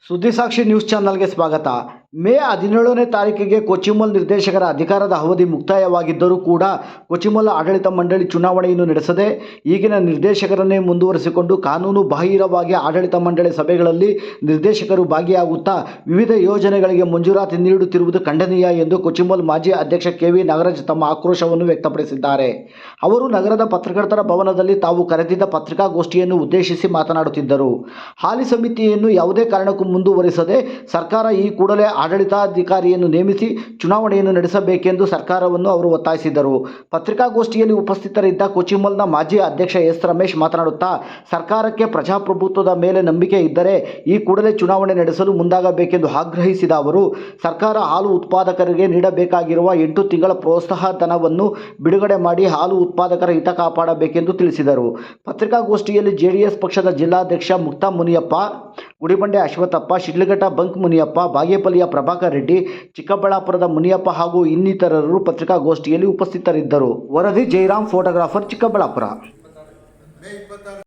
ಸುದ್ದಿಸಾಕ್ಷಿ news ಚಾನಲ್ಗೆ ಸ್ವಾಗತ. ಮೇ 17ನೇ ತಾರೀಕಿಗೆ ಕೊಚ್ಚಿಮಲ್ ನಿರ್ದೇಶಕರ ಅಧಿಕಾರದ ಅವಧಿ ಮುಕ್ತಾಯವಾಗಿದ್ದರೂ ಕೂಡ ಕೊಚ್ಚಿಮಲ್ ಆಡಳಿತ ಮಂಡಳಿ ಚುನಾವಣೆಯನ್ನು ನಡೆಸದೆ ಈಗಿನ ನಿರ್ದೇಶಕರನ್ನೇ ಮುಂದುವರಿಸಿಕೊಂಡು ಕಾನೂನು ಬಾಹಿರವಾಗಿ ಆಡಳಿತ ಮಂಡಳಿ ಸಭೆಗಳಲ್ಲಿ ನಿರ್ದೇಶಕರು ಭಾಗಿಯಾಗುತ್ತಾ ವಿವಿಧ ಯೋಜನೆಗಳಿಗೆ ಮಂಜೂರಾತಿ ನೀಡುತ್ತಿರುವುದು ಖಂಡನೀಯ ಎಂದು ಕೊಚ್ಚಿಮಲ್ ಮಾಜಿ ಅಧ್ಯಕ್ಷ ಕೆ.ವಿ. ನಾಗರಾಜ್ ತಮ್ಮ ಆಕ್ರೋಶವನ್ನು ವ್ಯಕ್ತಪಡಿಸಿದ್ದಾರೆ. ಅವರು ನಗರದ ಪತ್ರಕರ್ತರ ಭವನದಲ್ಲಿ ತಾವು ಕರೆದಿದ್ದ ಪತ್ರಿಕಾಗೋಷ್ಠಿಯನ್ನು ಉದ್ದೇಶಿಸಿ ಮಾತನಾಡುತ್ತಿದ್ದರು. ಹಾಲಿ ಸಮಿತಿಯನ್ನು ಯಾವುದೇ ಕಾರಣಕ್ಕೂ ಮುಂದುವರಿಸದೆ ಸರ್ಕಾರ ಈ ಕೂಡಲೇ ಆಡಳಿತಾಧಿಕಾರಿಯನ್ನು ನೇಮಿಸಿ ಚುನಾವಣೆಯನ್ನು ನಡೆಸಬೇಕೆಂದು ಸರ್ಕಾರವನ್ನು ಅವರು ಒತ್ತಾಯಿಸಿದರು. ಪತ್ರಿಕಾಗೋಷ್ಠಿಯಲ್ಲಿ ಉಪಸ್ಥಿತರಿದ್ದ ಕೊಚ್ಚಿಮಲ್ನ ಮಾಜಿ ಅಧ್ಯಕ್ಷ ಎಸ್. ರಮೇಶ್ ಮಾತನಾಡುತ್ತಾ, ಸರ್ಕಾರಕ್ಕೆ ಪ್ರಜಾಪ್ರಭುತ್ವದ ಮೇಲೆ ನಂಬಿಕೆ ಇದ್ದರೆ ಈ ಕೂಡಲೇ ಚುನಾವಣೆ ನಡೆಸಲು ಮುಂದಾಗಬೇಕೆಂದು ಆಗ್ರಹಿಸಿದ ಅವರು, ಸರ್ಕಾರ ಹಾಲು ಉತ್ಪಾದಕರಿಗೆ ನೀಡಬೇಕಾಗಿರುವ 8 ತಿಂಗಳ ಪ್ರೋತ್ಸಾಹಧನವನ್ನು ಬಿಡುಗಡೆ ಮಾಡಿ ಹಾಲು ಉತ್ಪಾದಕರ ಹಿತ ಕಾಪಾಡಬೇಕೆಂದು ತಿಳಿಸಿದರು. ಪತ್ರಿಕಾಗೋಷ್ಠಿಯಲ್ಲಿ ಜೆಡಿಎಸ್ ಪಕ್ಷದ ಜಿಲ್ಲಾಧ್ಯಕ್ಷ ಮುಕ್ತಾ ಮುನಿಯಪ್ಪ, ಗುಡಿಬಂಡೆ ಅಶ್ವತ್ಥಪ್ಪ, ಶಿಡ್ಲಘಟ್ಟ ಬಂಕ್ ಮುನಿಯಪ್ಪ, ಬಾಗೇಪಲ್ಲಿಯ ಪ್ರಭಾಕರ್ ರೆಡ್ಡಿ, ಚಿಕ್ಕಬಳ್ಳಾಪುರದ ಮುನಿಯಪ್ಪ ಹಾಗೂ ಇನ್ನಿತರರು ಪತ್ರಿಕಾಗೋಷ್ಠಿಯಲ್ಲಿ ಉಪಸ್ಥಿತರಿದ್ದರು. ವರದಿ ಜಯರಾಮ್, ಫೋಟೋಗ್ರಾಫರ್, ಚಿಕ್ಕಬಳ್ಳಾಪುರ.